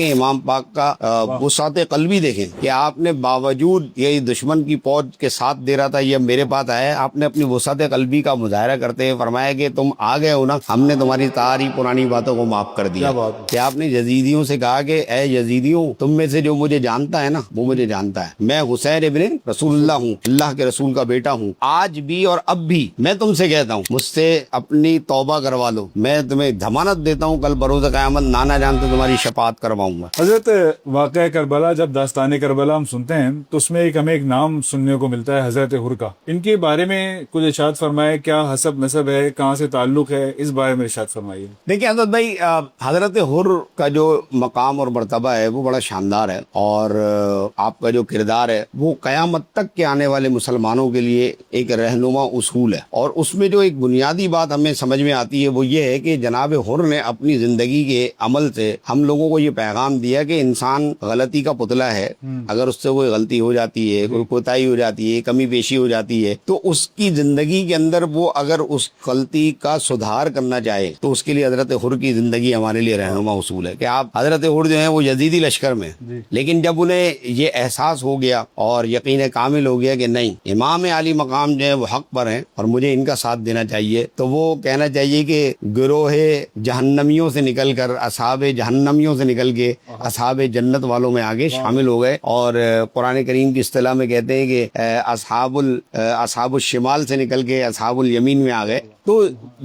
دیکھیں امام پاک کا وسعت قلبی دیکھیں کہ آپ نے باوجود یہ دشمن کی فوج کے ساتھ دے رہا تھا، یہ میرے پاس آیا، آپ نے اپنی وسعت قلبی کا مظاہرہ کرتے ہیں فرمایا کہ تم آ گئے ہو نا، ہم نے تمہاری ساری پرانی باتوں کو معاف کر دیا۔ کہ آپ نے یزیدیوں سے کہا کہ اے یزیدیوں، تم میں سے جو مجھے جانتا ہے نا وہ مجھے جانتا ہے، میں حسین ابن رسول اللہ ہوں، اللہ کے رسول کا بیٹا ہوں، آج بھی اور اب بھی میں تم سے کہتا ہوں مجھ سے اپنی توبہ کروا لو، میں تمہیں ضمانت دیتا ہوں کل بروز قیامت نانا جان سے تمہاری شفاعت کرواؤں گا۔ حضرت واقعہ کربلا، جب داستان کربلا ہم سنتے ہیں تو اس میں ہمیں ایک نام سننے کو ملتا ہے حضرت حر کا۔ ان کے بارے میں کچھ ارشاد فرمائے، کیا حسب نسب ہے، کہاں سے تعلق ہے، اس بارے میں ارشاد فرمائیے۔ دیکھیں حضرت بھائی، حضرت حر کا جو مقام اور مرتبہ ہے وہ بڑا شاندار ہے، اور آپ کا جو کردار ہے وہ قیامت تک کے آنے والے مسلمانوں کے لیے ایک رہنما اصول ہے، اور اس میں جو ایک بنیادی بات ہمیں سمجھ میں آتی ہے وہ یہ ہے کہ جناب حر نے اپنی زندگی کے عمل سے ہم لوگوں کو یہ پیغام دیا کہ انسان غلطی کا پتلا ہے، اگر اس سے کوئی غلطی ہو جاتی ہے، کوئی کوتاہی ہو جاتی ہے، کمی بیشی ہو جاتی ہے، تو اس کی زندگی کے اندر وہ اگر اس غلطی کا سدھار کرنا چاہے تو اس کے لیے حضرت حر کی زندگی ہمارے لیے رہنما اصول ہے۔ کہ آپ حضرت حر جو ہیں وہ یزیدی لشکر میں، لیکن جب انہیں یہ احساس ہو گیا اور یقین کامل ہو گیا کہ نہیں، امام عالی مقام جو ہے وہ حق پر ہیں اور مجھے ان کا ساتھ دینا چاہیے، تو وہ کہنا چاہیے کہ گروہ جہنمیوں سے نکل کر، اصحاب جہنمیوں سے نکل کے اصحاب جنت والوں میں آگے شامل ہو گئے، اور قرآن کریم کی اصطلاح میں کہتے ہیں کہ اصحاب الشمال سے نکل کے اصحاب الیمین میں آ گئے۔ تو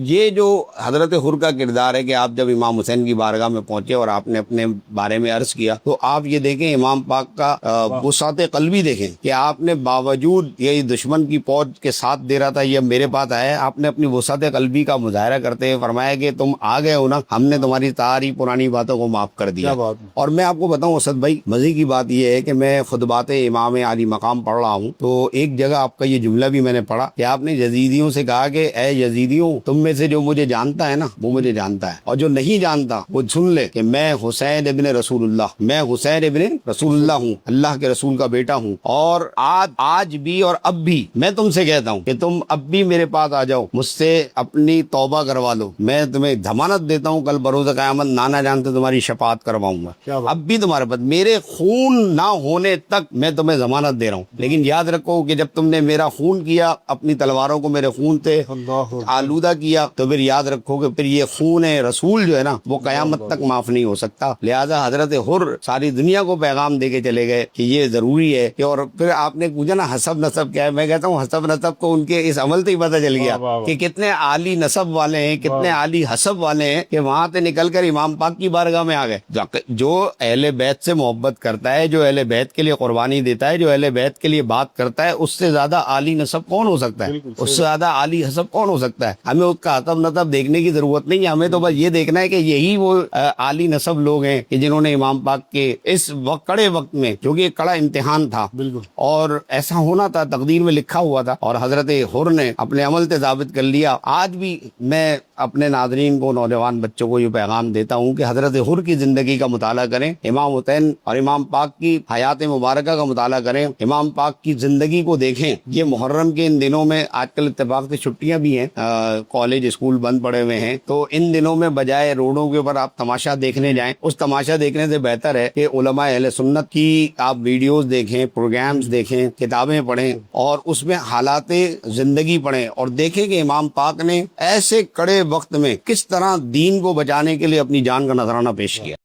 یہ جو حضرت حر کا کردار ہے کہ آپ جب امام حسین کی بارگاہ میں پہنچے اور آپ نے اپنے بارے میں عرض کیا، تو آپ یہ دیکھیں امام پاک کا وسعت قلبی دیکھیں کہ آپ نے باوجود یہ دشمن کی فوج کے ساتھ دے رہا تھا، یہ میرے پاس آیا، آپ نے اپنی وسعت قلبی کا مظاہرہ کرتے ہیں فرمایا کہ تم آ گئے ہو نا، ہم نے تمہاری ساری پرانی باتوں کو معاف کر دیا۔ اور میں آپ کو بتاؤں اسد بھائی، مزے کی بات یہ ہے کہ میں خطبات امام عالی مقام پڑھ رہا ہوں، تو ایک جگہ آپ کا یہ جملہ بھی میں نے پڑھا کہ آپ نے یزیدیوں سے کہا کہ اے یزیدیوں، تم میں سے جو مجھے جانتا ہے نا وہ مجھے جانتا ہے، اور جو نہیں جانتا وہ سن لے کہ میں حسین ابن رسول اللہ، میں حسین ابن رسول اللہ ہوں، اللہ کے رسول کا بیٹا ہوں، اور آج بھی اور اب بھی میں تم سے کہتا ہوں کہ تم اب بھی میرے پاس آ جاؤ، مجھ سے اپنی توبہ کروا لو، میں تمہیں ضمانت دیتا ہوں کل بروز قیامت نانا جان سے تمہاری شفاعت کرواؤں گا۔ اب بھی تمہارے پاس میرے خون نہ ہونے تک میں تمہیں ضمانت دے رہا ہوں، لیکن یاد رکھو کہ جب تم نے میرا خون کیا، اپنی تلواروں کو میرے خون سے آلودہ کیا، تو پھر یاد رکھو کہ پھر یہ خون رسول جو ہے نا وہ قیامت تک معاف نہیں ہو سکتا۔ لہذا حضرت حر ساری دنیا کو پیغام دے کے چلے گئے کہ یہ ضروری ہے کہ، اور پھر آپ نے پوچھا نا حسب نسب کیا ہے، میں کہتا ہوں حسب نسب کو ان کے اس عمل سے ہی پتہ چل گیا کہ کتنے عالی نسب والے ہیں، کتنے عالی حسب والے ہیں، کہ وہاں سے نکل کر امام پاک کی بارگاہ میں آ گئے۔ جو اہل بیت سے محبت کرتا ہے، جو اہل بیت کے لیے قربانی دیتا ہے، جو اہل بیت کے لیے بات کرتا ہے، اس سے زیادہ عالی نسب کون ہو سکتا ہے؟ اس سے زیادہ عالی حسب کون ہو سکتا ہے؟ ہمیں اس کا حسب نسب دیکھنے کی ضرورت نہیں ہے، ہمیں تو بس یہ دیکھنا ہے کہ یہی وہ عالی نسب لوگ ہیں کہ جنہوں نے امام پاک کے اس کڑے وقت میں، جو کہ ایک کڑا امتحان تھا اور ایسا ہونا تھا، تقدیر میں لکھا ہوا تھا، اور حضرت حر نے اپنے عمل سے ثابت کر لیا۔ آج بھی میں اپنے ناظرین کو، نوجوان بچوں کو یہ پیغام دیتا ہوں کہ حضرت حر کی زندگی کا مطالعہ کریں، امام حسین اور امام پاک کی حیات مبارکہ کا مطالعہ کریں، امام پاک کی زندگی کو دیکھیں۔ یہ محرم کے ان دنوں میں، آج کل اتفاق سے چھٹیاں بھی ہیں، کالج اسکول بند پڑے ہوئے ہیں، تو ان دنوں میں بجائے روڈوں کے اوپر آپ تماشا دیکھنے جائیں، اس تماشا دیکھنے سے بہتر ہے کہ علماء اہل سنت کی آپ ویڈیوز دیکھیں، پروگرامز دیکھیں، کتابیں پڑھیں، اور اس میں حالات زندگی پڑھیں، اور دیکھیں کہ امام پاک نے ایسے کڑے وقت میں کس طرح دین کو بچانے کے لیے اپنی جان کا نذرانہ پیش کیا۔